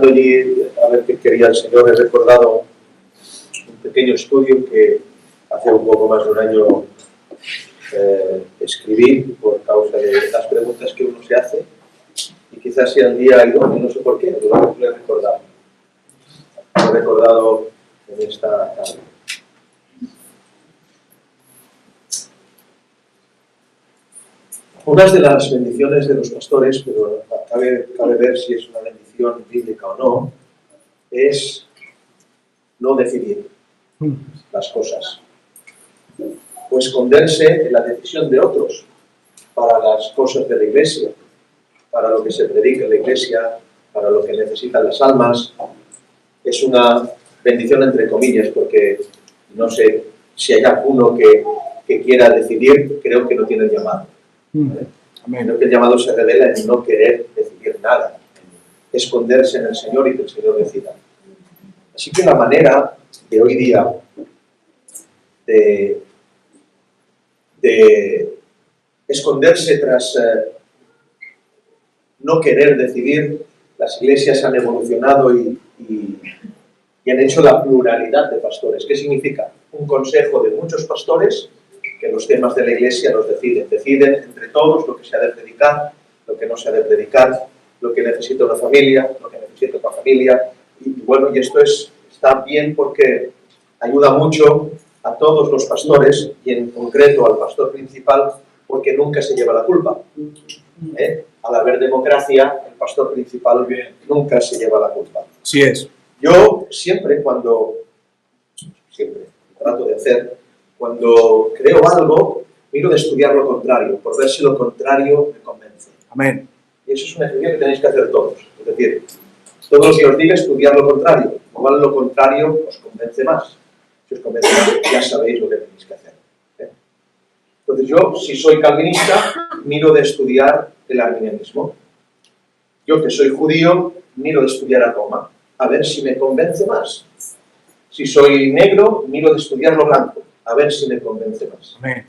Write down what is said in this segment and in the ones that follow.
buscando allí a ver qué quería el Señor, he recordado un pequeño estudio que hace un poco más de un año escribí por causa de las preguntas que uno se hace, y quizás sea el día idóneo, no sé por qué, pero lo he recordado. Lo he recordado en esta tarde. Una de las bendiciones de los pastores, pero cabe ver si es una bendición bíblica o no, es no decidir las cosas o esconderse en la decisión de otros para las cosas de la iglesia, para lo que se predica en la iglesia, para lo que necesitan las almas. Es una bendición entre comillas, porque no sé si hay alguno que quiera decidir, creo que no tiene el llamado. Creo que el llamado se revela en no querer decidir nada, en esconderse en el Señor y que el Señor decida. Así que la manera de hoy día de esconderse tras no querer decidir, las iglesias han evolucionado y han hecho la pluralidad de pastores. ¿Qué significa? Un consejo de muchos pastores que los temas de la iglesia los deciden entre todos lo que se ha de predicar, lo que no se ha de predicar, lo que necesita una familia, lo que necesita otra familia. Y bueno, y esto está bien porque ayuda mucho a todos los pastores y en concreto al pastor principal, porque nunca se lleva la culpa. Al haber democracia, el pastor principal nunca se lleva la culpa. Sí es. Yo siempre trato de hacer, cuando creo algo, miro de estudiar lo contrario, por ver si lo contrario me convence. Amén. Y eso es un ejercicio que tenéis que hacer todos. Es decir, todo lo que os diga estudiar lo contrario. Igual lo contrario os convence más. Si os convence más, ya sabéis lo que tenéis que hacer. Entonces yo, si soy calvinista, miro de estudiar el arminianismo. Yo, que soy judío, miro de estudiar a Roma, a ver si me convence más. Si soy negro, miro de estudiar lo blanco, a ver si me convence más. Amén.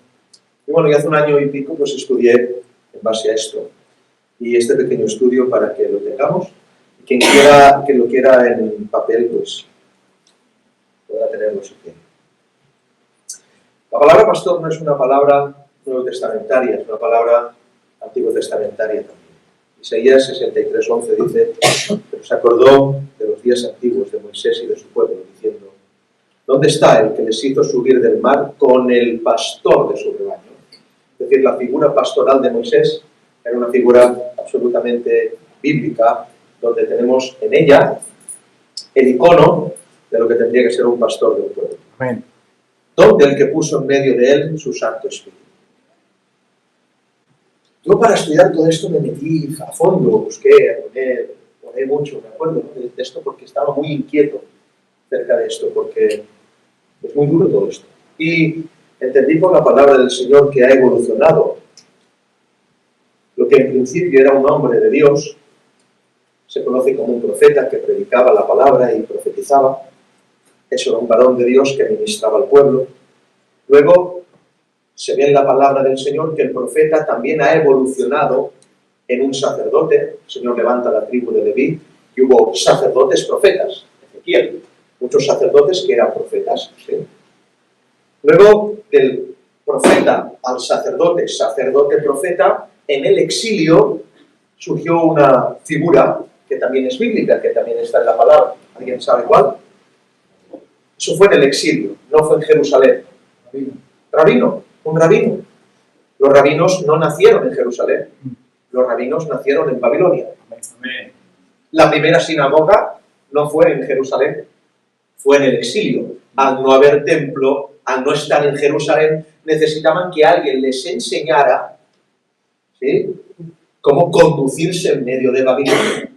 Y bueno, y hace un año y pico pues estudié en base a esto. Y este pequeño estudio para que lo tengamos, quien quiera que lo quiera en papel, pues podrá tenerlo si quiere. La palabra pastor no es una palabra nuevo testamentaria, es una palabra antiguo testamentaria también. Isaías 63:11 dice: pero se acordó de los días antiguos de Moisés y de su pueblo, diciendo: ¿dónde está el que les hizo subir del mar con el pastor de su rebaño? Es decir, la figura pastoral de Moisés era una figura absolutamente bíblica, donde tenemos en ella el icono de lo que tendría que ser un pastor de un pueblo. Amén. Donde el que puso en medio de él su Santo Espíritu. Yo para estudiar todo esto me metí a fondo, busqué, oré mucho, me acuerdo de esto porque estaba muy inquieto acerca de esto, porque es muy duro todo esto. Y entendí por la palabra del Señor que ha evolucionado. Lo que en principio era un hombre de Dios, se conoce como un profeta que predicaba la palabra y profetizaba. Eso era un varón de Dios que ministraba al pueblo. Luego se ve en la palabra del Señor que el profeta también ha evolucionado en un sacerdote. El Señor levanta la tribu de Leví y hubo sacerdotes profetas. Ezequiel, muchos sacerdotes que eran profetas. ¿Sí? Luego del profeta al sacerdote, sacerdote-profeta, en el exilio surgió una figura que también es bíblica, que también está en la palabra. ¿Alguien sabe cuál? Eso fue en el exilio, no fue en Jerusalén. Rabino, un rabino. Los rabinos no nacieron en Jerusalén, los rabinos nacieron en Babilonia. La primera sinagoga no fue en Jerusalén, fue en el exilio. Al no haber templo, al no estar en Jerusalén, necesitaban que alguien les enseñara, ¿sí?, cómo conducirse en medio de Babilonia.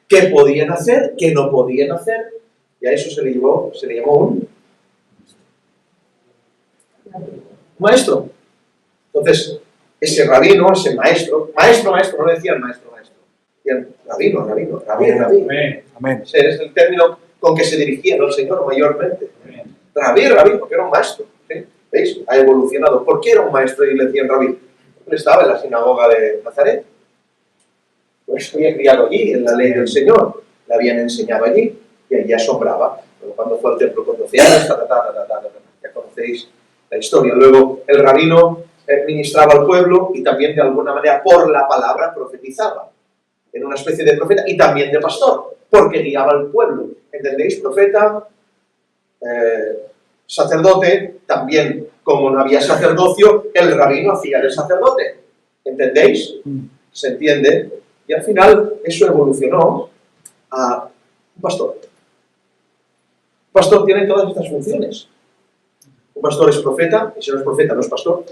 ¿Qué podían hacer? ¿Qué no podían hacer? Y a eso se le llamó un maestro. Entonces, ese rabino, ese maestro, no le decían maestro. Decían rabino. Amén. Ese es el término con que se dirigían al Señor mayormente. Rabí, porque era un maestro. ¿Sí? ¿Veis? Ha evolucionado. ¿Por qué era un maestro y le decían rabí? Porque estaba en la sinagoga de Nazaret. Pues había criado allí, en la ley del Señor. le habían enseñado allí y allí asombraba. Pero cuando fue al templo con 12 años, ya conocéis la historia. Luego el rabino ministraba al pueblo y también de alguna manera por la palabra profetizaba. Era una especie de profeta y también de pastor, porque guiaba al pueblo. ¿Entendéis? Profeta, sacerdote, también como no había sacerdocio, el rabino hacía de sacerdote. ¿Entendéis? ¿Se entiende? Y al final eso evolucionó a un pastor. Un pastor tiene todas estas funciones. Un pastor es profeta, y si no es profeta no es pastor.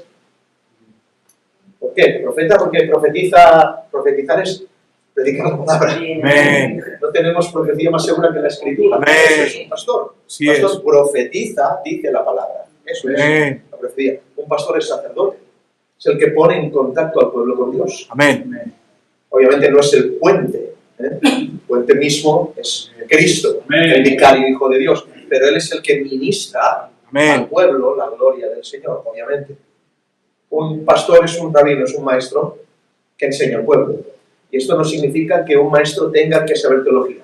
¿Por qué? Profeta porque profetizar es predicar la palabra. Amén. No tenemos profecía más segura que la escritura. Amén. Eso es un pastor. Sí, Un pastor profetiza, dice la palabra. Eso es la profecía. Un pastor es sacerdote. Es el que pone en contacto al pueblo con Dios. Amén. Obviamente no es el puente. El puente mismo es Cristo, Amén. el vicario hijo de Dios. Pero Él es el que ministra al pueblo la gloria del Señor, obviamente. Un pastor es un rabino, es un maestro que enseña al pueblo. Y esto no significa que un maestro tenga que saber teología.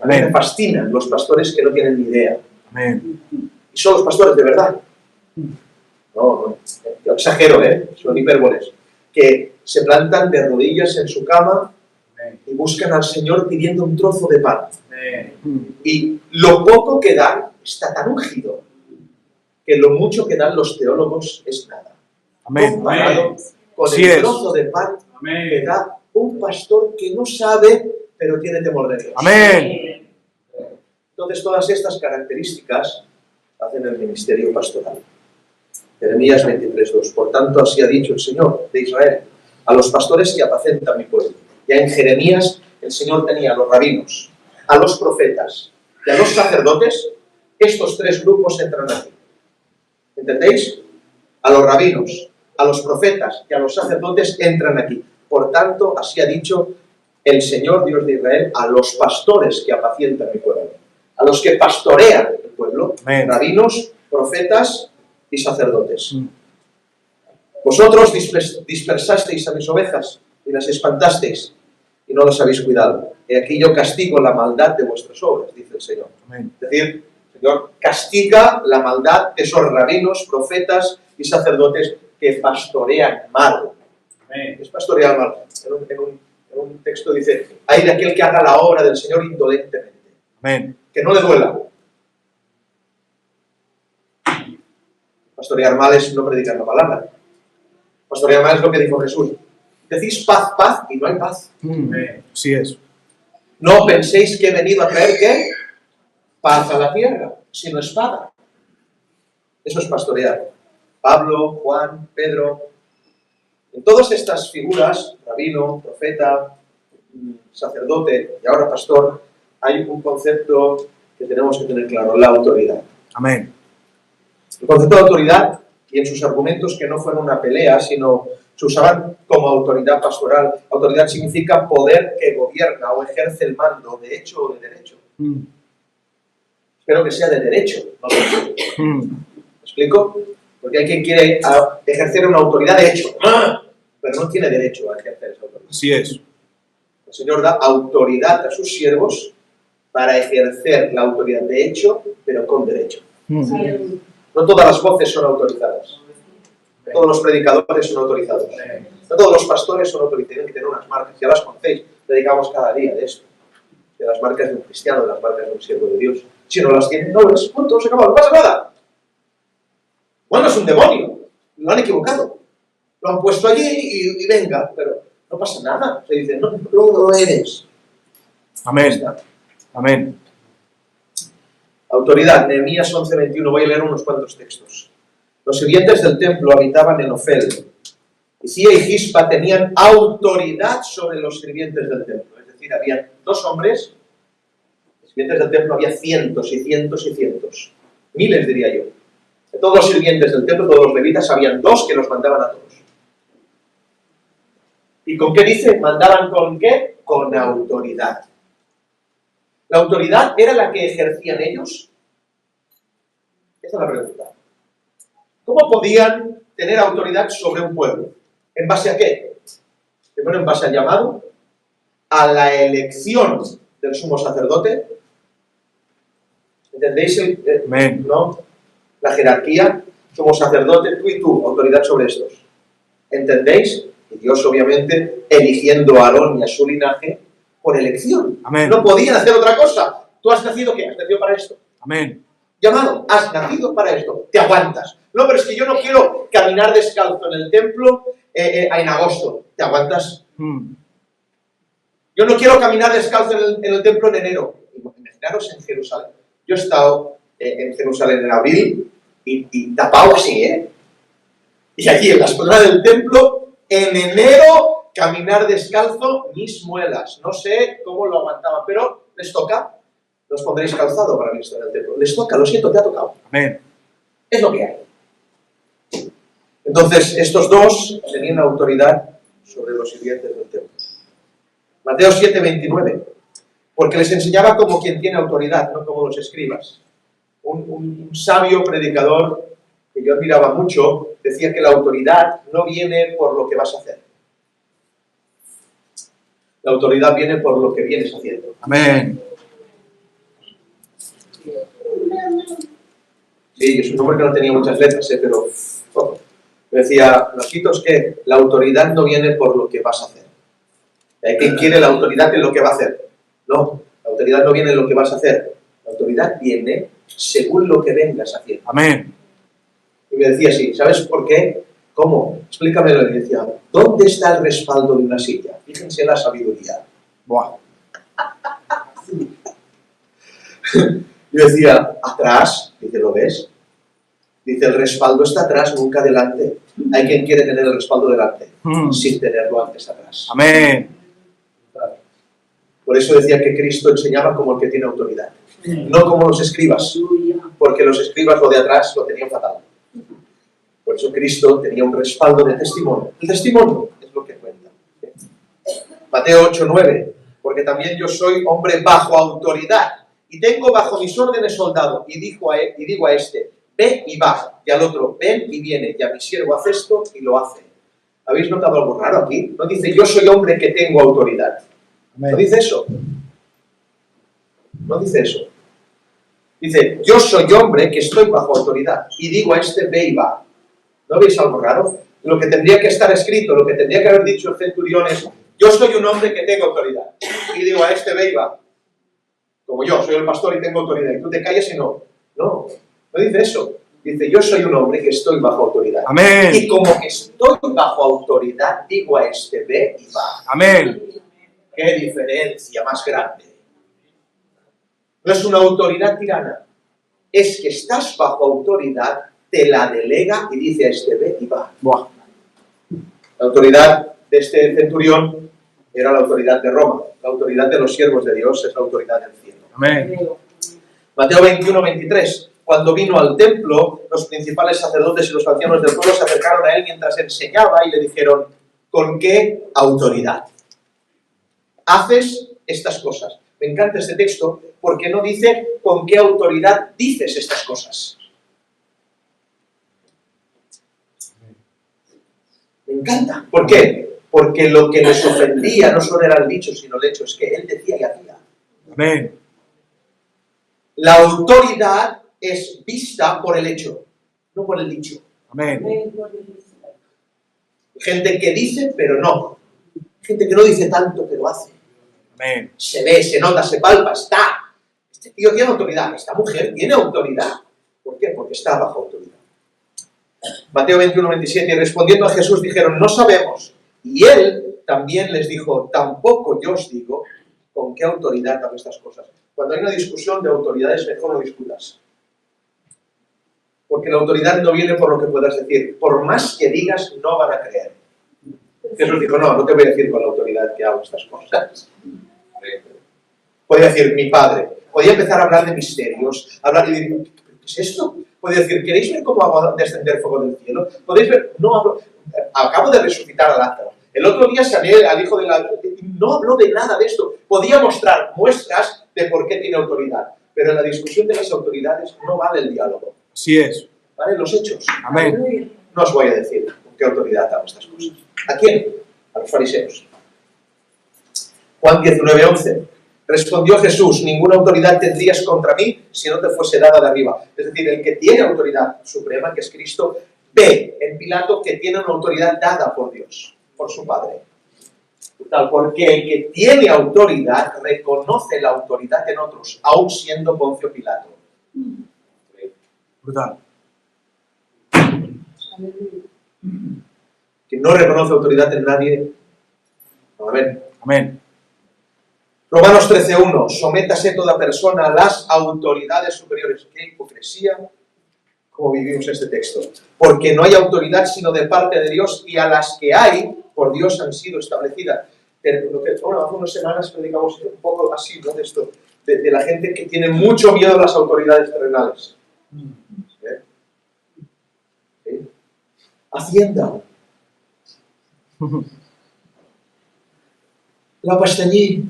A mí me fascinan los pastores que no tienen ni idea. Amén. Y son los pastores de verdad. No, yo exagero, son hipérboles. Que se plantan de rodillas en su cama y buscan al Señor pidiendo un trozo de pan. Y lo poco que dan está tan ungido que lo mucho que dan los teólogos es nada. Comparado con el trozo de pan que da un pastor que no sabe, pero tiene temor de Dios. Amén. Entonces todas estas características hacen el ministerio pastoral. Jeremías 23:2. Por tanto, así ha dicho el Señor de Israel, a los pastores que apacentan mi pueblo. Ya en Jeremías el Señor tenía a los rabinos, a los profetas y a los sacerdotes. Estos tres grupos entran aquí. ¿Entendéis? A los rabinos, a los profetas y a los sacerdotes entran aquí. Por tanto, así ha dicho el Señor Dios de Israel a los pastores que apacientan mi pueblo. A los que pastorean el pueblo. Amén. Rabinos, profetas y sacerdotes. Vosotros dispersasteis a mis ovejas y las espantasteis y no las habéis cuidado. Y aquí yo castigo la maldad de vuestras obras, dice el Señor. Amén. Es decir, el Señor castiga la maldad de esos rabinos, profetas y sacerdotes que pastorean mal. Amén. Es pastorear mal. En un texto dice, hay de aquel que haga la obra del Señor indolentemente. Amén. Que no le duela. Pastorear mal es no predicar la palabra. Pastorear mal es lo que dijo Jesús. Decís paz, paz, y no hay paz. Así es. No penséis que he venido a traer, ¿qué? Paz a la tierra, sino espada. Eso es pastorear. Pablo, Juan, Pedro. En todas estas figuras, rabino, profeta, sacerdote y ahora pastor, hay un concepto que tenemos que tener claro, la autoridad. Amén. El concepto de autoridad y en sus argumentos que no fueron una pelea, sino se usaban como autoridad pastoral. Autoridad significa poder que gobierna o ejerce el mando, de hecho o de derecho. Espero que sea de derecho, no de hecho. ¿Me explico? Porque hay quien quiere ejercer una autoridad de hecho, pero no tiene derecho a ejercer esa autoridad. Así es. El Señor da autoridad a sus siervos para ejercer la autoridad de hecho, pero con derecho. No todas las voces son autorizadas. No todos los predicadores son autorizados. No todos los pastores son autorizados. Tienen que tener unas marcas. Ya las conocéis. Predicamos cada día de esto. De las marcas de un cristiano, de las marcas de un siervo de Dios. Si no las tienen, no las punto, se acabó. No pasa nada. Bueno, es un demonio. Lo han equivocado. Lo han puesto allí y venga. Pero no pasa nada. Se dice, no lo eres. Amén. Amén. Autoridad, Nehemías 11:21, voy a leer unos cuantos textos. Los sirvientes del templo habitaban en Ofel. Isia y Gispa tenían autoridad sobre los sirvientes del templo. Es decir, había dos hombres, los sirvientes del templo había cientos y cientos y cientos. Miles, diría yo. De todos los sirvientes del templo, todos los levitas, habían dos que los mandaban a todos. ¿Y con qué dice? ¿Mandaban con qué? Con autoridad. ¿La autoridad era la que ejercían ellos? Esa es la pregunta. ¿Cómo podían tener autoridad sobre un pueblo? ¿En base a qué? Primero, en base al llamado, a la elección del sumo sacerdote. ¿Entendéis Amén. ¿no? La jerarquía? Sumo sacerdote, tú y tú, autoridad sobre estos. ¿Entendéis? Y Dios, obviamente, eligiendo a Aarón y a su linaje por elección. Amén. No podían hacer otra cosa. ¿Tú has nacido qué? ¿Has nacido para esto? Amén. Llamado, has nacido para esto. Te aguantas. No, pero es que yo no quiero caminar descalzo en el templo en agosto. ¿Te aguantas? Yo no quiero caminar descalzo en el templo en enero. Imaginaros en Jerusalén. Yo he estado en Jerusalén en abril y tapado así, ¿eh? Y aquí en la espalda del templo, en enero, caminar descalzo, mis muelas. No sé cómo lo aguantaban, pero les toca. Los pondréis calzado para el ministro del templo. Les toca, lo siento, te ha tocado. Amén. Es lo que hay. Entonces, estos dos tenían autoridad sobre los sirvientes del templo. Mateo 7:29. Porque les enseñaba como quien tiene autoridad, no como los escribas. Un sabio predicador que yo admiraba mucho decía que la autoridad no viene por lo que vas a hacer. La autoridad viene por lo que vienes haciendo. Amén. Sí, es un nombre que no tenía muchas letras, pero decía, Nosquitos, que la autoridad no viene por lo que vas a hacer. ¿Quién quiere la autoridad en lo que va a hacer? No, la autoridad no viene en lo que vas a hacer. La autoridad viene según lo que vengas haciendo. Amén. Y me decía así, ¿sabes por qué? ¿Cómo? Explícamelo. Y decía, ¿dónde está el respaldo de una silla? Fíjense la sabiduría. Buah. Yo decía, atrás. Dice, ¿lo ves? Dice, el respaldo está atrás, nunca delante. Hay quien quiere tener el respaldo delante, sin tenerlo antes atrás. Amén. Por eso decía que Cristo enseñaba como el que tiene autoridad. No como los escribas, porque los escribas lo de atrás lo tenían fatal. Por eso Cristo tenía un respaldo de testimonio. El testimonio es lo que cuenta. Mateo 8:9. Porque también yo soy hombre bajo autoridad y tengo bajo mis órdenes soldado. Y digo a este, ve y va. Y al otro, ven y viene. Y a mi siervo hace esto y lo hace. ¿Habéis notado algo raro aquí? No dice yo soy hombre que tengo autoridad. Amén. No dice eso. No dice eso. Dice, yo soy hombre que estoy bajo autoridad. Y digo a este, ve y va. ¿No veis algo raro? Lo que tendría que estar escrito, lo que tendría que haber dicho el centurión es, yo soy un hombre que tengo autoridad. Y digo a este, ve y va. Como yo, soy el pastor y tengo autoridad. Y tú te callas y no. No, no dice eso. Dice, yo soy un hombre que estoy bajo autoridad. Amén. Y como que estoy bajo autoridad, digo a este, ve y va. Amén. ¡Qué diferencia más grande! No es una autoridad tirana. Es que estás bajo autoridad, te la delega y dice a este, ve y va. Buah. La autoridad de este centurión era la autoridad de Roma. La autoridad de los siervos de Dios es la autoridad del cielo. Amén. Mateo 21:23. Cuando vino al templo, los principales sacerdotes y los ancianos del pueblo se acercaron a él mientras enseñaba y le dijeron, ¿con qué autoridad haces estas cosas? Me encanta este texto porque no dice con qué autoridad dices estas cosas. Me encanta. ¿Por qué? Porque lo que les ofendía no solo era el dicho, sino el hecho. Es que él decía y hacía. Amén. La autoridad es vista por el hecho, no por el dicho. Amén. Gente que dice, pero no. Gente que no dice tanto, pero hace. Amén. Se ve, se nota, se palpa, está. Este tío tiene autoridad, esta mujer tiene autoridad. ¿Por qué? Porque está bajo autoridad. Mateo 21:27, y respondiendo a Jesús dijeron, no sabemos. Y él también les dijo, tampoco yo os digo con qué autoridad hago estas cosas. Cuando hay una discusión de autoridades, mejor no discutas. Porque la autoridad no viene por lo que puedas decir. Por más que digas, no van a creer. Jesús dijo, no te voy a decir con la autoridad que hago estas cosas. Podía decir, mi padre. Podía empezar a hablar de misterios. Hablar y decir, ¿qué es esto? Podía decir, ¿queréis ver cómo hago descender fuego del cielo? ¿Podéis ver? No hablo. Acabo de resucitar a Lázaro. El otro día salí al hijo de la... No habló de nada de esto. Podía mostrar muestras de por qué tiene autoridad. Pero en la discusión de las autoridades no vale el diálogo. Así es. Vale los hechos. Amén. No os voy a decir con qué autoridad hago estas cosas. ¿A quién? A los fariseos. Juan 19:11. Respondió Jesús, ninguna autoridad tendrías contra mí si no te fuese dada de arriba. Es decir, el que tiene autoridad suprema, que es Cristo, ve en Pilato que tiene una autoridad dada por Dios, por su Padre. Porque el que tiene autoridad reconoce la autoridad en otros, aun siendo Poncio Pilato. Brutal. Que no reconoce autoridad en nadie. Amén. Amén. Romanos 13:1. Sométase toda persona a las autoridades superiores. Qué hipocresía, como vivimos este texto. Porque no hay autoridad sino de parte de Dios, y a las que hay, por Dios han sido establecidas. Bueno, hace unas semanas predicamos un poco así, ¿no? De esto, de la gente que tiene mucho miedo a las autoridades terrenales. ¿Sí? Hacienda. La Pastañí.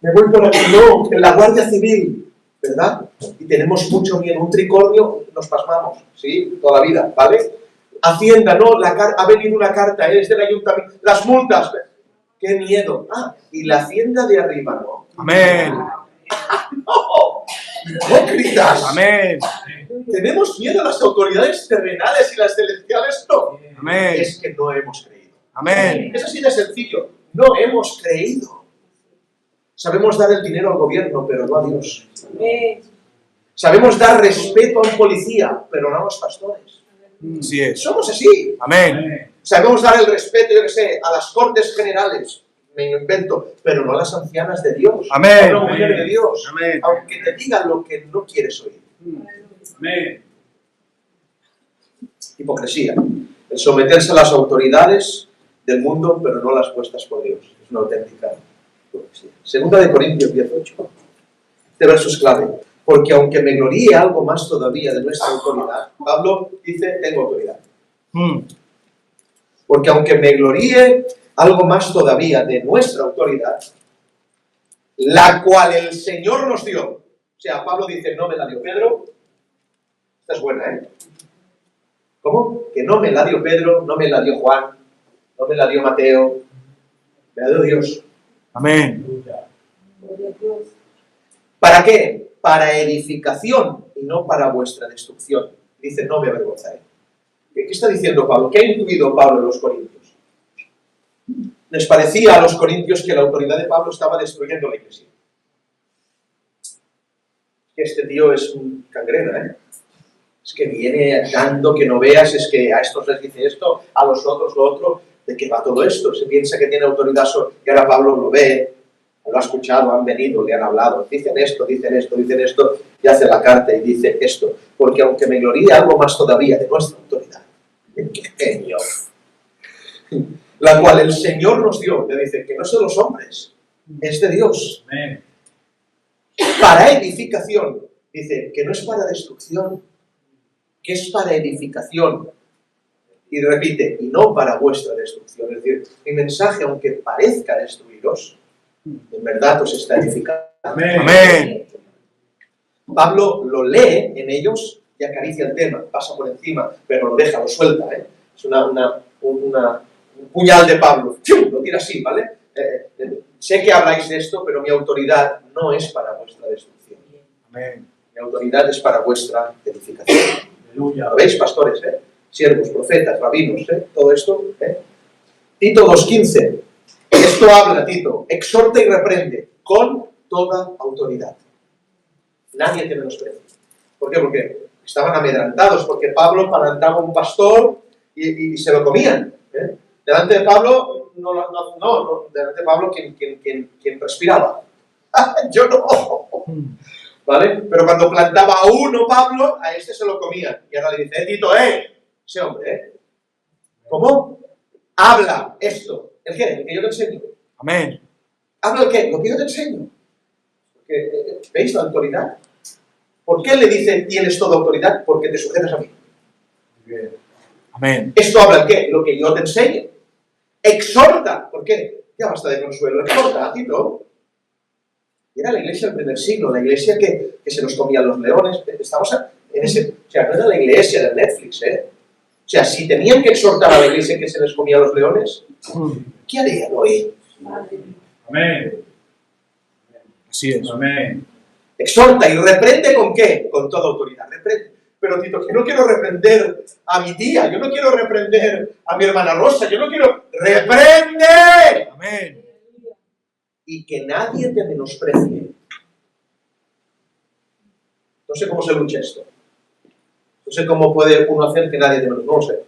Me voy por aquí, no, en la Guardia Civil, ¿verdad? Y tenemos mucho miedo. Un tricornio, nos pasmamos, ¿sí? Toda la vida, ¿vale? Hacienda, no, ha venido una carta, es del ayuntamiento, las multas. ¡Qué miedo! Ah, y la hacienda de arriba, ¿no? Amén. ¡No! ¡Hipócritas! Amén. Tenemos miedo a las autoridades terrenales y las celestiales, no. Amén. Es que no hemos creído. Amén. Es así de sencillo. No hemos creído. Sabemos dar el dinero al gobierno, pero no a Dios. Sabemos dar respeto a un policía, pero no a los pastores. Así es. Somos así. Amén. Sabemos dar el respeto, yo que sé, a las cortes generales, me invento, pero no a las ancianas de Dios. Amén. A una mujer de Dios. Amén. Aunque te digan lo que no quieres oír. Amén. Hipocresía. El someterse a las autoridades del mundo, pero no las puestas por Dios. Es una auténtica hipocresía. Segunda de Corintios 18. Este verso es clave. Porque aunque me gloríe algo más todavía de nuestra autoridad, Pablo dice, tengo autoridad. Porque aunque me gloríe algo más todavía de nuestra autoridad, la cual el Señor nos dio. O sea, Pablo dice, no me la dio Pedro. Esta es buena, ¿eh? ¿Cómo? Que no me la dio Pedro, no me la dio Juan, no me la dio Mateo, me la dio Dios. Amén. ¿Para qué? Para edificación y no para vuestra destrucción. Dice, no me avergonzaré. ¿Qué está diciendo Pablo? ¿Qué ha intuido Pablo en los Corintios? Les parecía a los corintios que la autoridad de Pablo estaba destruyendo la iglesia. Este tío es un cangrena, ¿eh? Es que viene dando que no veas, es que a estos les dice esto, a los otros lo otro. ¿De qué va todo esto? Se piensa que tiene autoridad y ahora Pablo lo ve, lo ha escuchado, han venido, le han hablado, dicen esto, y hace la carta y dice esto. Porque aunque me gloríe algo más todavía de nuestra autoridad, ¡qué genio! La cual el Señor nos dio, le dice que no son los hombres, es de Dios. Amén. Para edificación, dice que no es para destrucción, que es para edificación. Y repite, y no para vuestra destrucción. Es decir, mi mensaje, aunque parezca destruiros, en verdad os está edificando. Amén. Amén. Pablo lo lee en ellos y acaricia el tema, pasa por encima, pero lo deja, lo suelta. Es un puñal de Pablo. Lo tira así, ¿vale? Sé que habláis de esto, pero mi autoridad no es para vuestra destrucción. Amén. Mi autoridad es para vuestra edificación. Aleluya. ¿Lo veis, pastores? Siervos, profetas, rabinos, todo esto. Tito 2:15. Esto habla, Tito, exhorta y reprende con toda autoridad. Nadie te menosprecia. ¿Por qué? Porque estaban amedrantados, porque Pablo parantaba un pastor y se lo comían. Delante de Pablo, delante de Pablo quien respiraba. Yo no. ¿Vale? Pero cuando plantaba a uno Pablo, a este se lo comían. Y ahora le dice, Tito, ese hombre, ¿cómo? Habla esto. ¿El qué? El que yo te enseño. Amén. ¿Habla el qué? Lo que yo te enseño. Porque, ¿veis la autoridad? ¿Por qué le dice tienes toda autoridad? Porque te sujetas a mí. Amén. Esto habla el qué? Lo que yo te enseño. Exhorta. ¿Por qué? Ya basta de consuelo. Exhorta, Tito. Era la iglesia del primer siglo, la iglesia que se nos comían los leones. Estamos en ese... O sea, no era la iglesia de Netflix, O sea, si tenían que exhortar a la iglesia que se les comía a los leones, ¿qué harían hoy? Amén. Así es. Amén. Exhorta y reprende ¿con qué? Con toda autoridad. Reprende. Pero Tito, que no quiero reprender a mi tía, yo no quiero reprender a mi hermana Rosa, yo no quiero... ¡Reprende! Amén. Y que nadie te menosprecie. No sé cómo se lucha esto. No sé cómo puede uno hacer que nadie te menosprecie. No sé.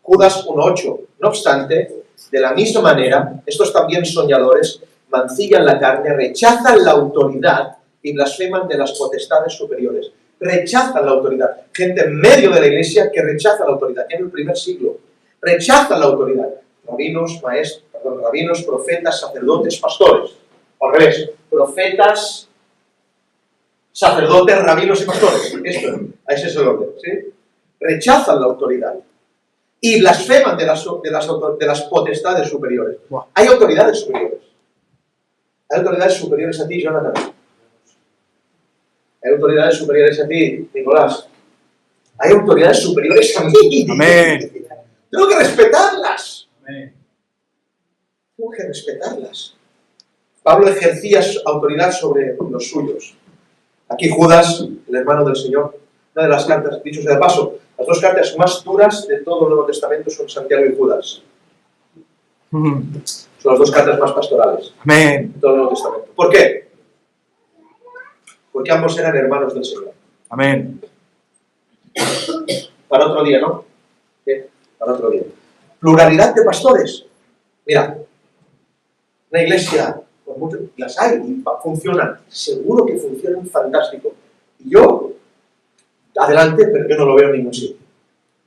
Judas 1:8. No obstante, de la misma manera, estos también soñadores mancillan la carne, rechazan la autoridad y blasfeman de las potestades superiores. Rechazan la autoridad. Gente en medio de la iglesia que rechaza la autoridad. En el primer siglo. Rechazan la autoridad. Rabinos, profetas, sacerdotes, pastores. Al revés. Profetas, sacerdotes, rabinos y pastores. Ese es el orden. ¿Sí? Rechazan la autoridad. Y blasfeman de las potestades superiores. Hay autoridades superiores. Hay autoridades superiores a ti, Jonathan. Hay autoridades superiores a ti, Nicolás. Hay autoridades superiores a mí. Amén. Tengo que respetarlas. Amén. Tengo que respetarlas. Pablo ejercía autoridad sobre los suyos. Aquí Judas, el hermano del Señor, una de las cartas, dicho sea de paso, las dos cartas más duras de todo el Nuevo Testamento son Santiago y Judas. Son las dos cartas más pastorales. Amén. De todo el Nuevo Testamento. ¿Por qué? Porque ambos eran hermanos del Señor. Amén. Para otro día, ¿no? ¿Qué? Para otro día. Pluralidad de pastores. Mira, una iglesia, con muchos, las hay y funcionan. Seguro que funcionan fantástico. Y yo, adelante, pero yo no lo veo en ningún sitio.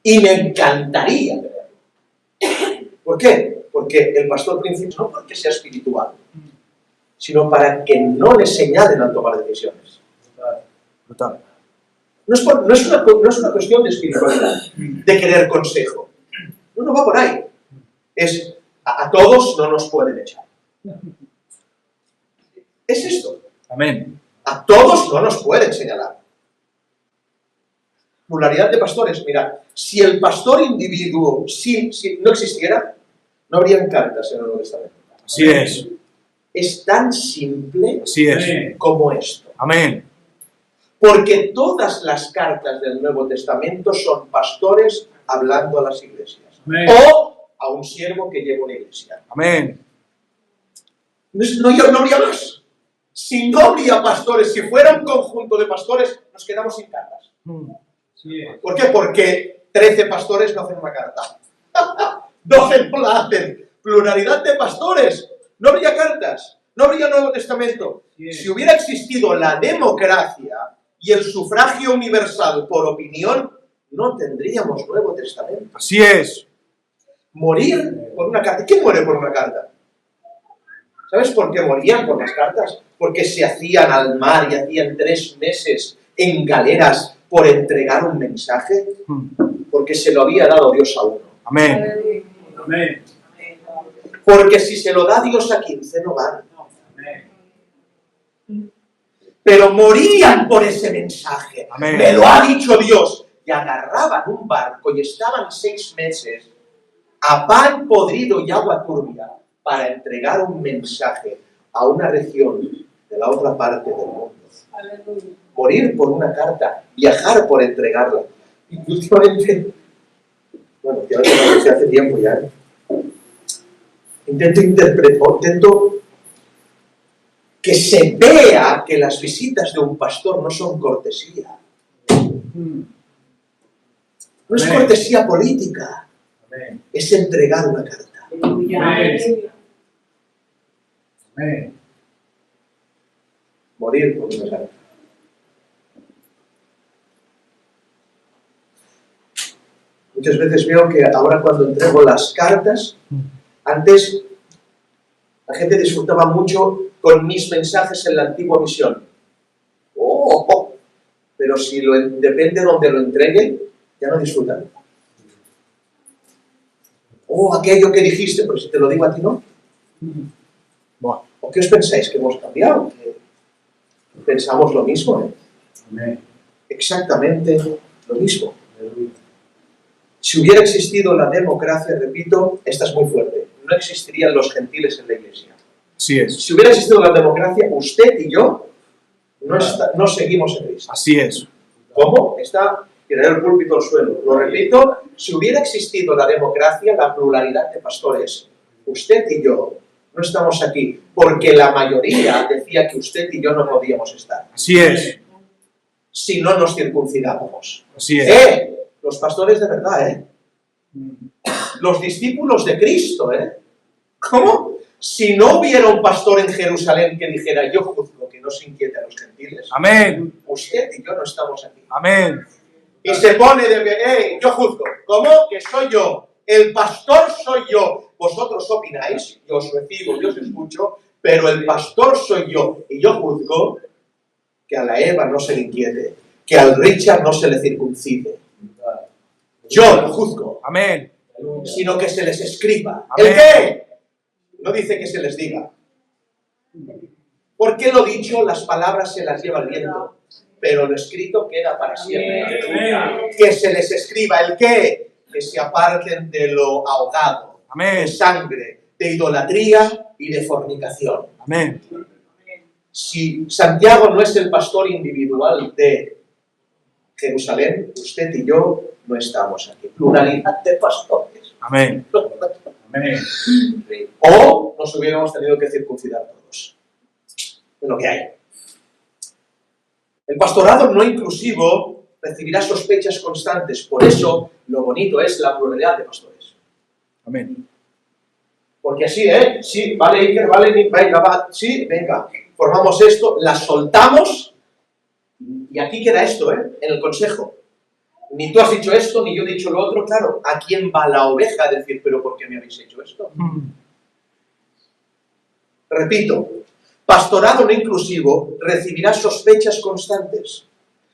Y me encantaría verlo. ¿Por qué? Porque el pastor principal, no porque sea espiritual, sino para que no le señalen al tomar decisiones. Brutal. No es una cuestión de espiritualidad, de querer consejo. No va por ahí. Es, a todos no nos pueden echar. Es esto. Amén. A todos no nos pueden señalar. Pluralidad de pastores. Mira, si el pastor individuo si no existiera, no habrían cartas en el Nuevo Testamento. Así es. Es tan simple Así es. como esto. Amén. Porque todas las cartas del Nuevo Testamento son pastores hablando a las iglesias. Amén. O a un siervo que lleva una iglesia. Amén. No habría más. Si no habría pastores, si fuera un conjunto de pastores, nos quedamos sin cartas. ¿Por qué? Porque 13 pastores no hacen una carta. 12 no la hacen. Pluralidad de pastores. No habría cartas. No habría Nuevo Testamento. Si hubiera existido la democracia y el sufragio universal por opinión, no tendríamos Nuevo Testamento. Así es. Morir por una carta. ¿Quién muere por una carta? ¿Sabes por qué morían por las cartas? Porque se hacían al mar y hacían 3 meses en galeras por entregar un mensaje. Porque se lo había dado Dios a uno. Amén. Amén. Porque si se lo da Dios a 15 no van. Pero morían por ese mensaje. Amén. Me lo ha dicho Dios. Y agarraban un barco y estaban 6 meses a pan podrido y agua turbia para entregar un mensaje a una región de la otra parte del mundo. Morir por una carta, viajar por entregarla. Y últimamente, bueno, ya lo hice hace tiempo ya, intento que se vea que las visitas de un pastor no son cortesía. No es cortesía política. Es entregar una carta. Amén. Amén. Morir por una carta. Muchas veces veo que ahora cuando entrego las cartas, antes la gente disfrutaba mucho con mis mensajes en la antigua misión. Pero si depende de donde lo entregue, ya no disfrutan. Aquello que dijiste, pero si te lo digo a ti, ¿no? ¿O qué os pensáis? ¿Que hemos cambiado? ¿Que pensamos lo mismo? Amén. Exactamente lo mismo. Si hubiera existido la democracia, repito, esta es muy fuerte, no existirían los gentiles en la iglesia. Así es. Si hubiera existido la democracia, usted y yo no seguimos en Cristo. Así es. ¿Cómo? Está tirando el púlpito al suelo. Lo repito, si hubiera existido la democracia, la pluralidad de pastores, usted y yo no estamos aquí, porque la mayoría decía que usted y yo no podíamos estar. Así es. Si no nos circuncidábamos. Así es. Los pastores de verdad, los discípulos de Cristo, ¿Cómo? Si no hubiera un pastor en Jerusalén que dijera, yo juzgo que no se inquiete a los gentiles, Amén. usted y yo no estamos aquí. Amén. Y se pone de pie, yo juzgo. ¿Cómo? Que soy yo. El pastor soy yo. Vosotros opináis, yo os recibo, yo os escucho, pero el pastor soy yo. Y yo juzgo que a la Eva no se le inquiete, que al Richard no se le circuncide. Yo lo juzgo. Amén. Sino que se les escriba. Amén. ¿El qué? No dice que se les diga. Porque lo dicho, las palabras se las lleva el viento, pero lo escrito queda para siempre. Que se les escriba. ¿El qué? Que se aparten de lo ahogado, Amén. de sangre, de idolatría y de fornicación. Amén. Si Santiago no es el pastor individual de Jerusalén, usted y yo no estamos aquí. Pluralidad de pastores. Amén. Amén. O nos hubiéramos tenido que circuncidar todos. Es lo que hay. El pastorado no inclusivo recibirá sospechas constantes. Por eso, lo bonito es la pluralidad de pastores. Amén. Porque así, sí, vale, Iker, vale, venga, va, sí, venga, formamos esto, la soltamos, y aquí queda esto, en el consejo. Ni tú has dicho esto, ni yo he dicho lo otro, claro, ¿a quién va la oveja a decir, pero por qué me habéis hecho esto? Repito, pastorado no inclusivo recibirá sospechas constantes.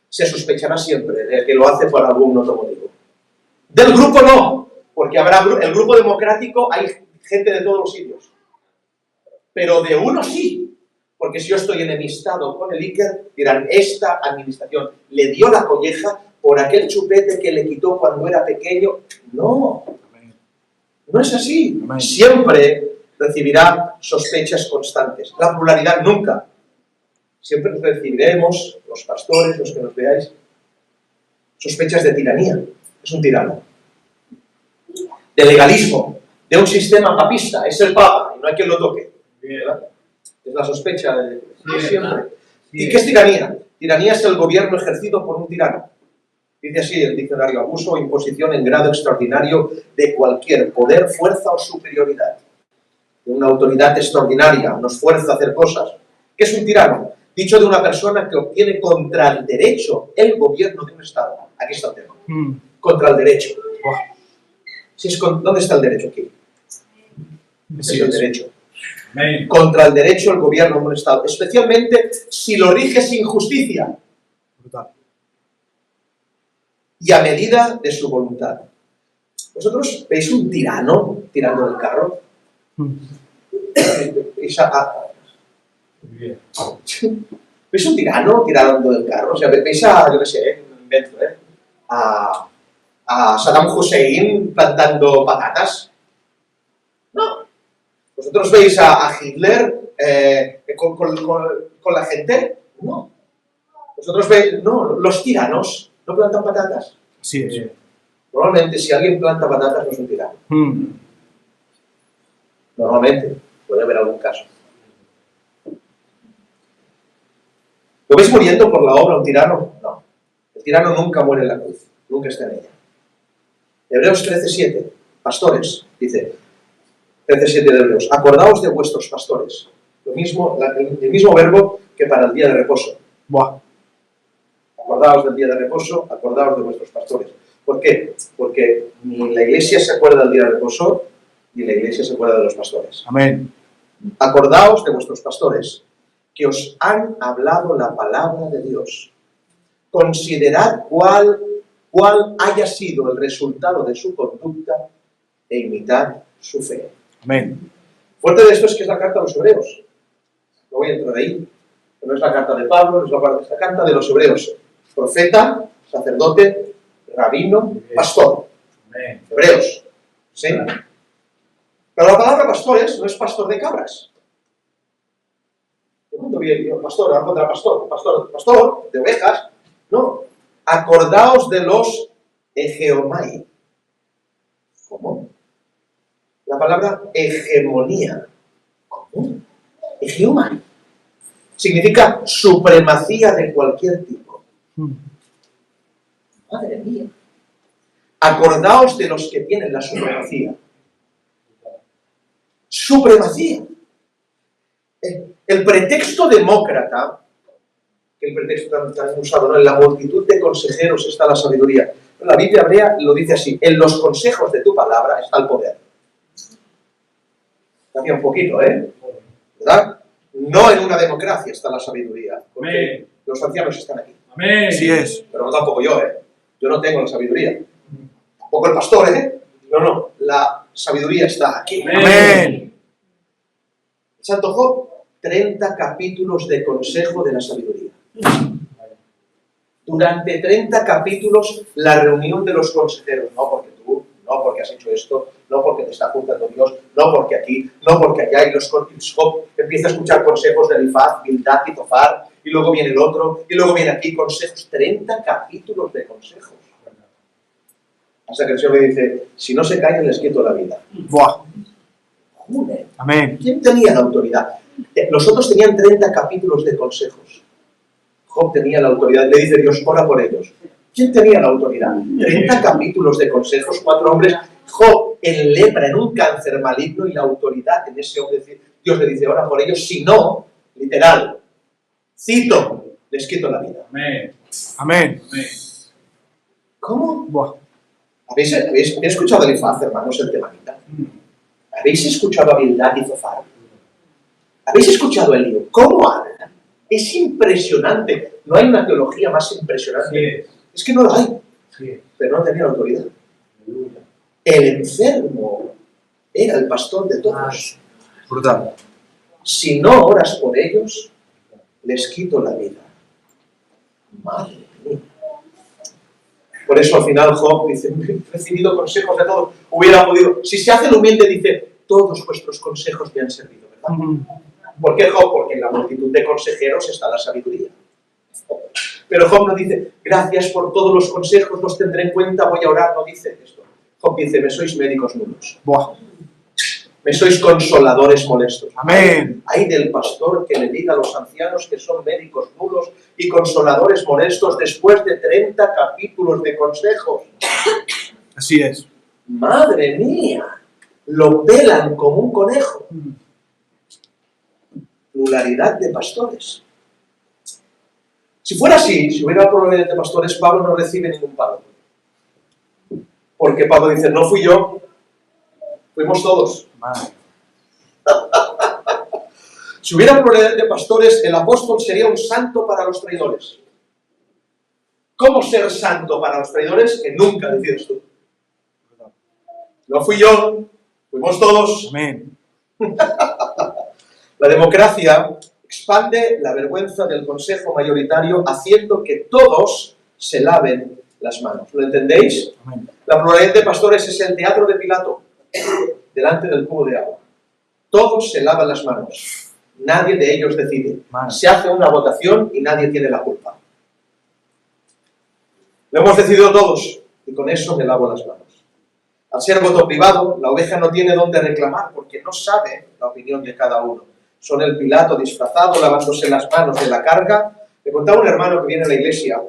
Se sospechará siempre de que lo hace por algún otro motivo. Del grupo no, porque habrá el grupo democrático, hay gente de todos los sitios. Pero de uno sí, porque si yo estoy enemistado con el Iker, dirán, esta administración le dio la colleja por aquel chupete que le quitó cuando era pequeño. No, no es así. Amén. Siempre recibirá sospechas constantes. La pluralidad nunca. Siempre recibiremos, los pastores, los que nos veáis, sospechas de tiranía. Es un tirano. De legalismo. De un sistema papista. Es el Papa y no hay quien lo toque. ¿Verdad? Es la sospecha de siempre. ¿Y qué es tiranía? Tiranía es el gobierno ejercido por un tirano. Dice así el diccionario: abuso o imposición en grado extraordinario de cualquier poder, fuerza o superioridad. De una autoridad extraordinaria nos fuerza a hacer cosas. ¿Qué es un tirano? Dicho de una persona que obtiene contra el derecho el gobierno de un Estado. Aquí está el tema. Contra el derecho. ¿Dónde está el derecho aquí? Es el derecho. Amén. Contra el derecho el gobierno de un Estado. Especialmente si lo rige sin justicia. Brutal. Y a medida de su voluntad. ¿Vosotros veis un tirano tirando del carro? ¿Veis un tirano tirando del carro? O sea, veis a, yo qué sé, invento, a Saddam Hussein plantando patatas. No. ¿Vosotros veis a Hitler con la gente? No. ¿Vosotros veis? No, los tiranos no plantan patatas. Así es. Normalmente, si alguien planta patatas, no es un tirano. Normalmente, puede haber algún caso. ¿Lo ves muriendo por la obra un tirano? No. El tirano nunca muere en la cruz, nunca está en ella. Hebreos 13:7, pastores, dice 13:7 de Hebreos, acordaos de vuestros pastores. El mismo verbo que para el día de reposo. Buah. Acordaos del día de reposo, acordaos de vuestros pastores. ¿Por qué? Porque ni la iglesia se acuerda del día de reposo, ni la iglesia se acuerda de los pastores. Amén. Acordaos de vuestros pastores, que os han hablado la palabra de Dios. Considerad cuál haya sido el resultado de su conducta e imitad su fe. Amén. Fuerte de esto es que es la carta a los hebreos. No voy a entrar ahí. No es la carta de Pablo, no es la carta de los hebreos. Profeta, sacerdote, rabino, pastor. Amén. Hebreos. ¿Sí? Pero la palabra pastores no es pastor de cabras. De pronto vi yo, pastor, ahora contra pastor de ovejas. No. Acordaos de los egeomai. ¿Cómo? La palabra hegemonía. ¿Cómo? Egeomai. Significa supremacía de cualquier tipo. Madre mía. Acordaos de los que tienen la supremacía. Supremacía. El pretexto demócrata, que el pretexto tan usado, ¿no? En la multitud de consejeros está la sabiduría. La Biblia hebrea lo dice así: en los consejos de tu palabra está el poder. Cambia un poquito, ¿verdad? No en una democracia está la sabiduría, porque Amén. los ancianos están aquí. Amén. Así es. Pero no tampoco yo, Yo no tengo la sabiduría. Tampoco el pastor, No, la sabiduría está aquí. Amén. Santo Job, 30 capítulos de consejo de la sabiduría. Durante 30 capítulos, la reunión de los consejeros. No porque tú, no porque has hecho esto, no porque te está juntando Dios, no porque aquí, no porque allá. Y Job empieza a escuchar consejos de Elifaz, Bildad y Zofar, y luego viene el otro, y luego viene aquí consejos. 30 capítulos de consejos. Hasta que el Señor le dice: si no se callan, les quito la vida. Buah. Joder. Amén. ¿Quién tenía la autoridad? Los otros tenían 30 capítulos de consejos. Job tenía la autoridad. Le dice Dios: ora por ellos. ¿Quién tenía la autoridad? 30 capítulos de consejos, 4 hombres. Job en lepra, en un cáncer maligno, y la autoridad en ese hombre. Dios le dice: ora por ellos. Si no, literal, cito, les quito la vida. Amén. Amén. Amén. ¿Cómo? Buah. ¿Habéis escuchado a Elifaz, hermanos, el temanita? ¿Habéis escuchado a Bildad y Zofar? ¿Habéis escuchado a Elío? ¿Cómo hablan? Es impresionante. No hay una teología más impresionante. Sí. Es que no la hay. Sí. Pero no tenía autoridad. Aleluya. El enfermo era el pastor de todos. Brutal. Si no oras por ellos, les quito la vida. Madre mía. Por eso al final Job dice: he recibido consejos de todos. Hubiera podido. Si se hace el humilde, dice: todos vuestros consejos me han servido, ¿verdad? ¿Por qué Job? Porque en la multitud de consejeros está la sabiduría. Pero Job no dice: gracias por todos los consejos, los tendré en cuenta, voy a orar. No dice esto. Job dice: me sois médicos nulos. Buah. Me sois consoladores molestos. Amén. Hay del pastor que le diga a los ancianos que son médicos nulos y consoladores molestos después de 30 capítulos de consejos. Así es. ¡Madre mía! Lo pelan como un conejo. Pluralidad de pastores. Si fuera así, si hubiera pluralidad de pastores, Pablo no recibe ningún pago. Porque Pablo dice: no fui yo, fuimos todos. Madre. Si hubiera pluralidad de pastores, el apóstol sería un santo para los traidores. ¿Cómo ser santo para los traidores? Que nunca decides tú. No fui yo, fuimos todos. Amén. La democracia expande la vergüenza del consejo mayoritario haciendo que todos se laven las manos. ¿Lo entendéis? Amén. La pluralidad de pastores es el teatro de Pilato delante del cubo de agua. Todos se lavan las manos. Nadie de ellos decide. Madre. Se hace una votación y nadie tiene la culpa. Lo hemos decidido todos y con eso me lavo las manos. Al ser voto privado, la oveja no tiene dónde reclamar porque no sabe la opinión de cada uno. Son el Pilato disfrazado, lavándose las manos de la carga. Me contaba un hermano que viene a la iglesia.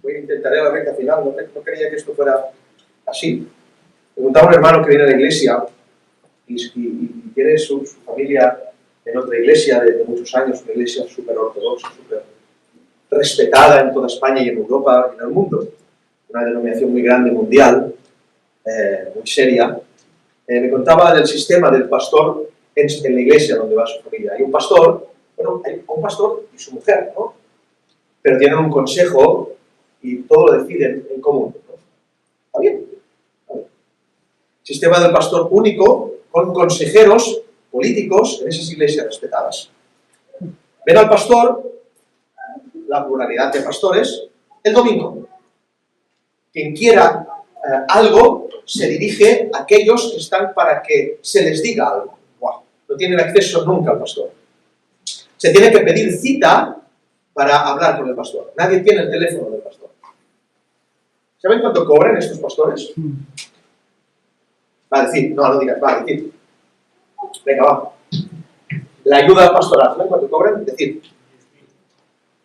Intentaré a la recta final, no quería que esto fuera así. Me contaba un hermano que viene a la iglesia y tiene su familia en otra iglesia de muchos años, una iglesia súper ortodoxa, súper respetada en toda España y en Europa y en el mundo. Una denominación muy grande, mundial, muy seria. Me contaba del sistema del pastor en la iglesia donde va su familia. Hay un pastor y su mujer, ¿no? Pero tienen un consejo y todo lo deciden en común, ¿no? ¿Está bien? ¿Está bien? Sistema del pastor único con consejeros políticos en esas iglesias respetadas. Ven al pastor, la pluralidad de pastores, el domingo. Quien quiera algo, se dirige a aquellos que están para que se les diga algo. No tienen acceso nunca al pastor. Se tiene que pedir cita para hablar con el pastor. Nadie tiene el teléfono del pastor. ¿Saben cuánto cobran estos pastores? Va a decir, no digas, va a decir. Venga, va. La ayuda pastoral, ¿saben cuánto cobran? Decir.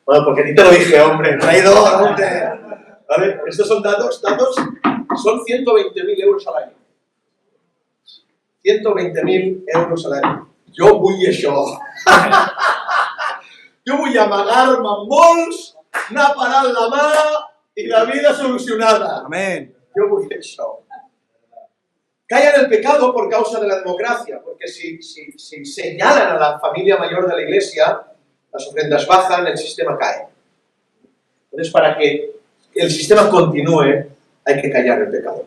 Bueno, porque a ti te lo dije, hombre, traidor, hombre. ¿Vale? Estos son datos, son 120.000 euros al año. 120.000 euros al año. Jo vull això. Jo vull amagar-me amb molts, anar parant la mà i la vida solucionada. Amén. Yo voy a eso. Callan el pecado por causa de la democracia, porque si señalan a la familia mayor de la iglesia, las ofrendas bajan, el sistema cae. Entonces, para que el sistema continúe, hay que callar el pecado.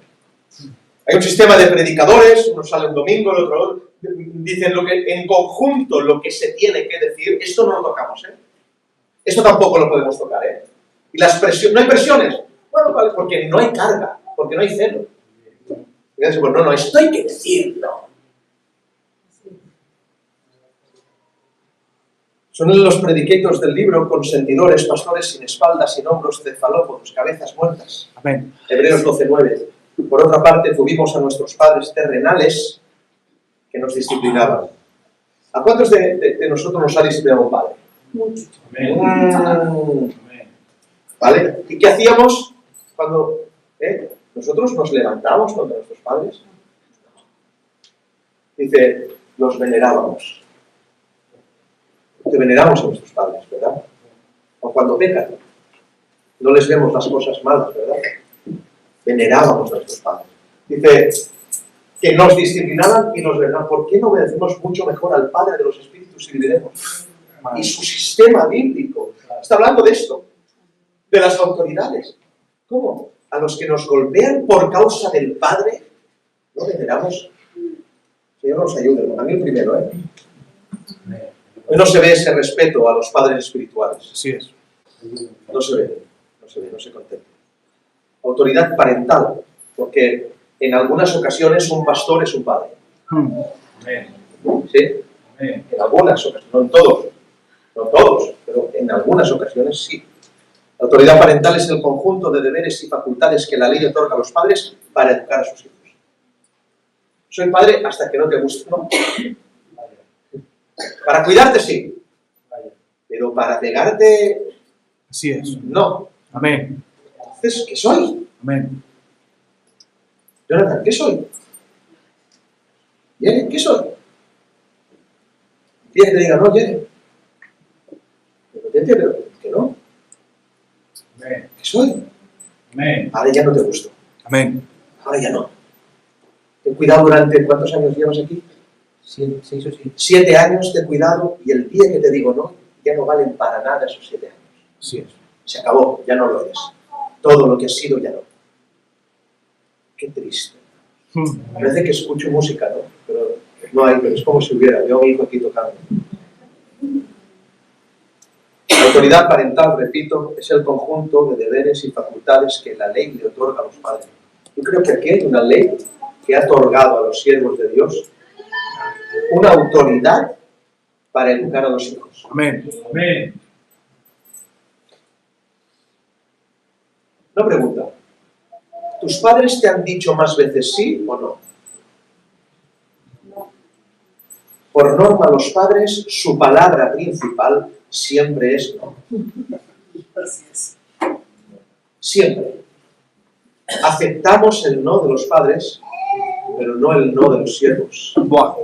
Hay un sistema de predicadores, uno sale un domingo, el otro dicen lo que en conjunto lo que se tiene que decir. Esto no lo tocamos, ¿eh? Esto tampoco lo podemos tocar, ¿eh? Y las presiones, no hay presiones. Bueno, vale, porque no hay carga, porque no hay celo. Y dicen, pues no, esto hay que decirlo. Son los predicatos del libro, consentidores, pastores sin espaldas, sin hombros, cefalópodos, cabezas muertas. Amén. Hebreos 12:9. Por otra parte, tuvimos a nuestros padres terrenales que nos disciplinaban. ¿A cuántos de nosotros nos ha disciplinado un padre? Muchos. ¿Vale? ¿Y qué hacíamos cuando nosotros nos levantábamos contra nuestros padres? Dice, los venerábamos. Te veneramos a nuestros padres, ¿verdad? O cuando pecan, no les vemos las cosas malas, ¿verdad? Venerábamos a nuestros padres. Dice que nos disciplinaban y nos veneraban. ¿Por qué no obedecemos mucho mejor al Padre de los Espíritus y viviremos? Y su sistema bíblico está hablando de esto, de las autoridades. ¿Cómo? A los que nos golpean por causa del Padre, ¿no veneramos? Señor nos ayude, a mí el primero, ¿eh? Hoy no se ve ese respeto a los padres espirituales. Así es. No se ve, no se contempla. Autoridad parental, porque en algunas ocasiones un pastor es un padre. ¿Sí? En algunas ocasiones, no en todos, pero en algunas ocasiones sí. La autoridad parental es el conjunto de deberes y facultades que la ley otorga a los padres para educar a sus hijos. Soy padre hasta que no te guste, ¿no? Para cuidarte sí, pero para pegarte Así es. no. Amén. Entonces, ¿qué soy? Amén. Jonathan, ¿qué soy? Yere, ¿qué soy? Tienes que te diga, no, Yere. Pero que no. Amén. ¿Qué soy? Amén. Ahora ya no te gusto. Amén. Ahora ya no. Ten cuidado durante, ¿cuántos años llevas aquí? 6 o 7. 7 años de cuidado y el día que te digo no, ya no valen para nada esos 7 años. Así es. Se acabó, ya no lo eres. Todo lo que has sido ya no. Qué triste. Parece que escucho música, ¿no? Pero no hay, pero es como si hubiera. Veo a mi hijo aquí tocando. La autoridad parental, repito, es el conjunto de deberes y facultades que la ley le otorga a los padres. Yo creo que aquí hay una ley que ha otorgado a los siervos de Dios una autoridad para educar a los hijos. Amén. Amén. Una pregunta. ¿Tus padres te han dicho más veces sí o no? Por norma, los padres, su palabra principal siempre es no. Siempre. Aceptamos el no de los padres, pero no el no de los siervos. Buah.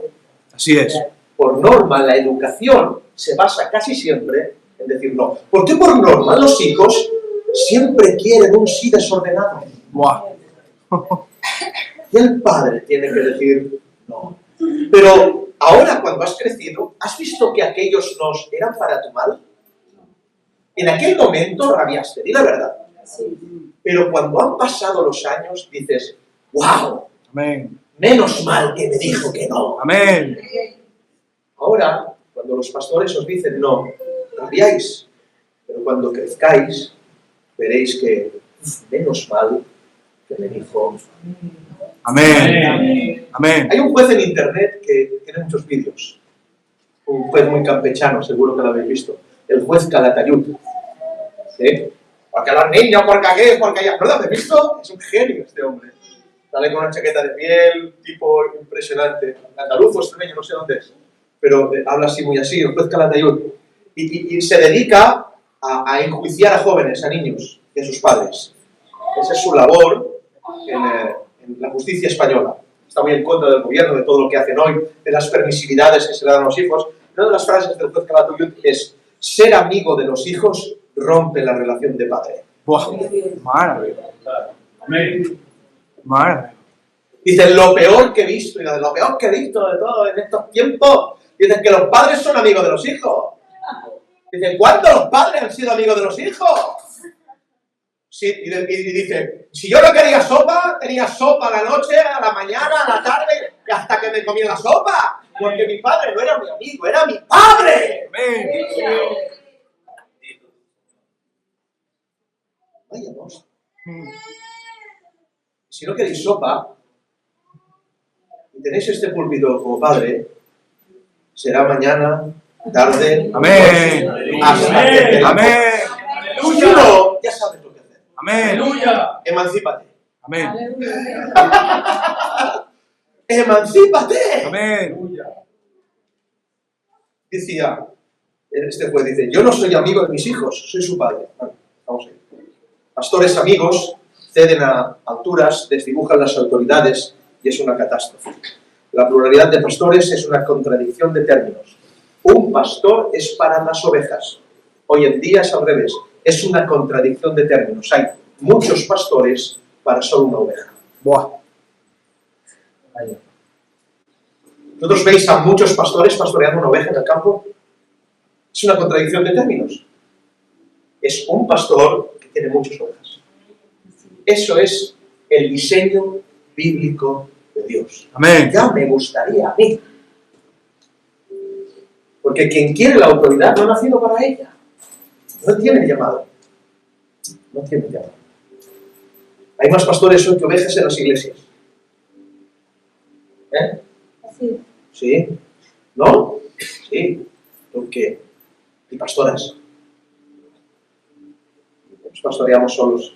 Así es. Por norma, la educación se basa casi siempre en decir no. ¿Por qué por norma los hijos siempre quieren un sí desordenado? Buah. Y el padre tiene que decir no. Pero ahora, cuando has crecido, ¿has visto que aquellos nos eran para tu mal? En aquel momento rabiaste, di la verdad. Pero cuando han pasado los años, dices, ¡wow! Amén. Menos mal que me dijo que no. Amén. Ahora, cuando los pastores os dicen no, rabiáis. Pero cuando crezcáis, veréis que menos mal que me dijo... Amén. Amén. Hay un juez en internet que tiene muchos vídeos. Un juez muy campechano, seguro que lo habéis visto. El juez Calatayud. ¿Sí? Porque los niños, porque aquí, porque allá. ¿No lo habéis visto? Es un genio este hombre. Sale con una chaqueta de piel, tipo impresionante. Andaluz o extremeño, no sé dónde es. Pero habla así, muy así, el juez Calatayud. Y se dedica a enjuiciar a jóvenes, a niños y a sus padres. Esa es su labor en la justicia española. Está muy en contra del gobierno, de todo lo que hacen hoy, de las permisividades que se le dan a los hijos. Una de las frases del juez Calatayud es: ser amigo de los hijos rompe la relación de padre. Buah. Madre. Amén. Madre. Dice, lo peor que he visto, y lo peor que he visto de todo en estos tiempos, dice que los padres son amigos de los hijos. Dice, ¿cuándo los padres han sido amigos de los hijos? Sí, y dice, si yo no quería sopa, tenía sopa a la noche, a la mañana, a la tarde, y hasta que me comía la sopa. Porque mi padre no era mi amigo, era mi padre. Amén. Vaya dos. Si no queréis sopa, y tenéis este púlpito como padre, será mañana, tarde, Amén. hasta que te la Amén. Si no, ya sabes lo que hacer. Amén. Aleluya. Emancípate. Amén. ¡Emancípate! Amén. Aleluya. Decía, este juez dice, yo no soy amigo de mis hijos, soy su padre. Bueno, vamos ahí. Pastores amigos ceden a alturas, desdibujan las autoridades y es una catástrofe. La pluralidad de pastores es una contradicción de términos. Un pastor es para las ovejas. Hoy en día es al revés. Es una contradicción de términos. Hay muchos pastores para solo una oveja. Buah. ¿Vosotros veis a muchos pastores pastoreando una oveja en el campo? Es una contradicción de términos. Es un pastor que tiene muchas ovejas. Eso es el diseño bíblico de Dios. Amén. Ya me gustaría a mí. Porque quien quiere la autoridad no ha nacido para ella. No tiene llamado. No tiene llamado. Hay más pastores hoy que ovejas en las iglesias. ¿Eh? Así. ¿Sí? ¿No? Sí. ¿Por qué? Y pastoras. Nos pastoreamos solos.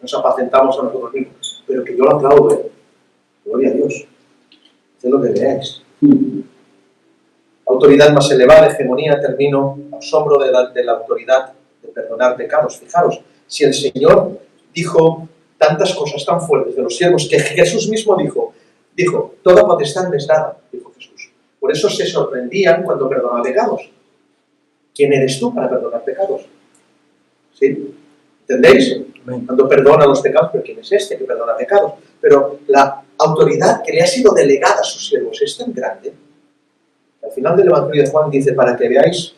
Nos apacentamos a nosotros mismos. Pero que yo lo aplaudo, ¿eh? Gloria a Dios. Haced lo que veáis. Autoridad más elevada, hegemonía, termino, asombro de la autoridad de perdonar pecados. Fijaros, si el Señor dijo tantas cosas tan fuertes de los siervos que Jesús mismo dijo, toda potestad me es dada, dijo Jesús. Por eso se sorprendían cuando perdonaba pecados. ¿Quién eres tú para perdonar pecados? ¿Sí? ¿Entendéis? Cuando perdona los pecados, pero ¿quién es este que perdona pecados? Pero la autoridad que le ha sido delegada a sus siervos es tan grande. Al final del Evangelio de Juan dice, para que veáis,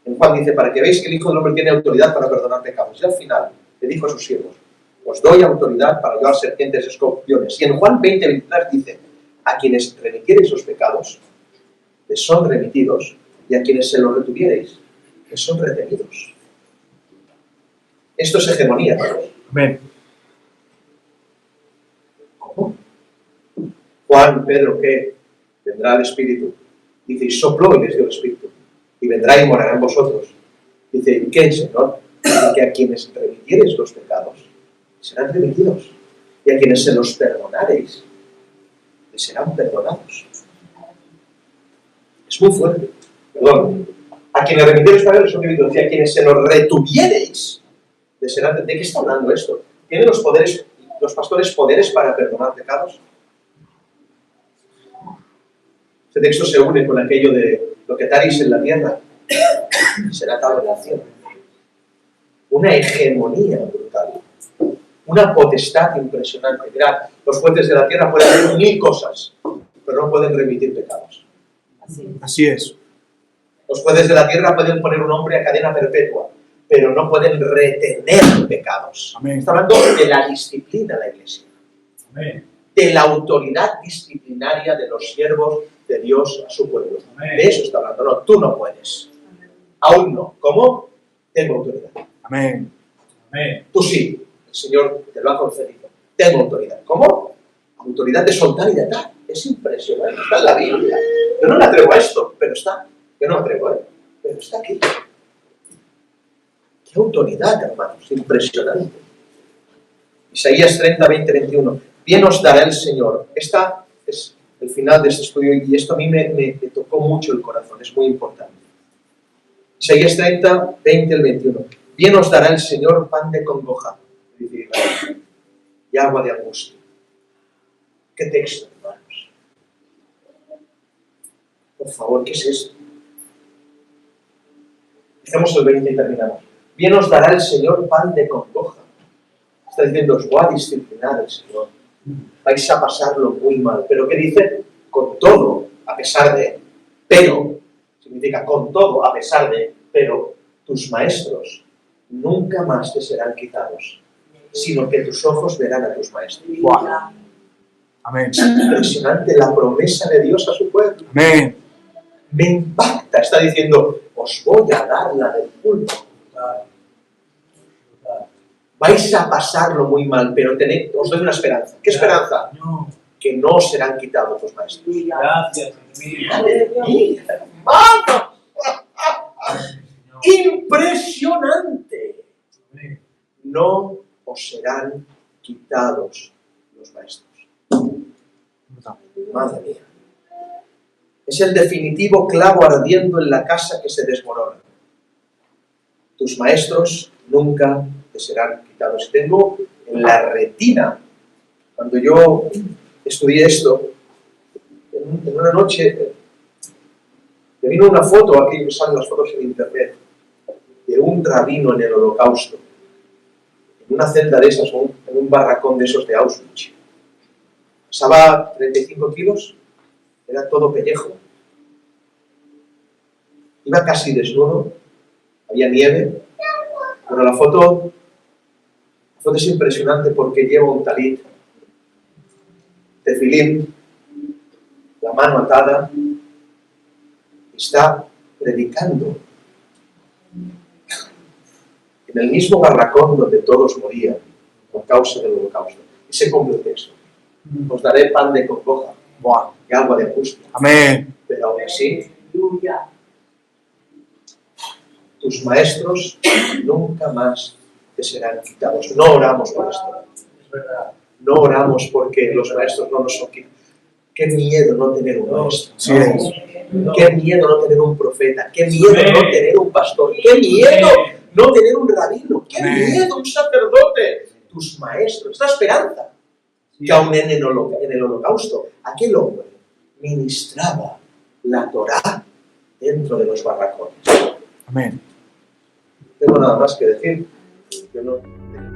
en Juan dice, para que veáis que el Hijo del Hombre tiene autoridad para perdonar pecados. Y al final le dijo a sus siervos, os doy autoridad para llevar serpientes y escorpiones. Y en Juan 20:23 dice, a quienes remitiereis los pecados, les son remitidos, y a quienes se los retuviereis, les son retenidos. Esto es hegemonía, hermanos. Amén. ¿Cómo? Juan, Pedro, ¿qué? Vendrá el Espíritu. Dice, y sopló y les dio el Espíritu. Y vendrá y morará en vosotros. Dice, ¿y qué, Señor? Dice que a quienes remitiereis los pecados, serán remitidos. Y a quienes se los perdonareis, les serán perdonados. Es muy fuerte. Perdón. A quienes remitiereis pecados, son remitidos. Y a quienes se los retuviereis, les serán... ¿De qué está hablando esto? ¿Tienen los pastores poderes para perdonar pecados? Este texto se une con aquello de lo que ataréis en la tierra será atado en la cielo. Una hegemonía brutal. Una potestad impresionante. Mirad, los jueces de la tierra pueden hacer 1000 cosas, pero no pueden remitir pecados. Así es. Los jueces de la tierra pueden poner un hombre a cadena perpetua, pero no pueden retener pecados. Amén. Está hablando de la disciplina de la iglesia. Amén. De la autoridad disciplinaria de los siervos de Dios a su pueblo. Amén. De eso está hablando. No, tú no puedes. Aún no. ¿Cómo? Tengo autoridad. Amén. Amén. Tú sí. El Señor te lo ha concedido. tengo autoridad. ¿Cómo? Autoridad de soltar y de atar. Es impresionante, está en la Biblia. Yo no me atrevo a esto, pero está. Yo no me atrevo, pero está aquí. ¡Qué autoridad, hermanos! Impresionante. Isaías 30, 20, 21. Bien os dará el Señor. Esta es el final de este estudio y esto a mí me tocó mucho el corazón, es muy importante. Isaías 30, 20 al 21. Bien os dará el Señor pan de congoja, dice Israel, y agua de angustia. ¿Qué texto, hermanos? Por favor, ¿qué es esto? Hacemos el 20 y terminamos. Bien os dará el Señor pan de congoja. Está diciendo, os voy a disciplinar el Señor. Vais a pasarlo muy mal. ¿Pero qué dice? Con todo, a pesar de, pero, significa con todo, a pesar de, pero, tus maestros nunca más te serán quitados, sino que tus ojos verán a tus maestros. Wow. Amén. Es impresionante la promesa de Dios a su pueblo. Amén. Me impacta. Está diciendo, os voy a dar la del culto. Vais a pasarlo muy mal, pero os doy una esperanza. ¿Qué esperanza? Que no serán quitados los maestros. Gracias, ¡Aleluya, hermano! ¡Impresionante! No os serán quitados los maestros. Madre mía. Es el definitivo clavo ardiendo en la casa que se desmorona. Tus maestros nunca te serán quitados. Tengo en la retina, cuando yo estudié esto, en una noche me vino una foto, aquí me salen las fotos en internet, de un rabino en el Holocausto, en una celda de esas, en un barracón de esos de Auschwitz. Pesaba 35 kilos, era todo pellejo, iba casi desnudo, había nieve, pero la foto es impresionante porque lleva un talit, tefilín, la mano atada, y está predicando en el mismo barracón donde todos morían por causa del Holocausto. Y se cumple el texto. Os daré pan de congoja y agua de angustia. Amén. Pero aún así, tus maestros nunca más te serán quitados. No oramos por esto. No oramos porque los maestros no nos son quitados. Qué miedo no tener un maestro. Sí es. Qué miedo no tener un profeta. Qué miedo no tener un pastor. Qué miedo no tener un rabino. Qué miedo un sacerdote. Tus maestros. Esta esperanza. Que aún en el Holocausto, aquel hombre ministraba la Torá dentro de los barracones. Amén. No tengo nada más que decir. Yo no...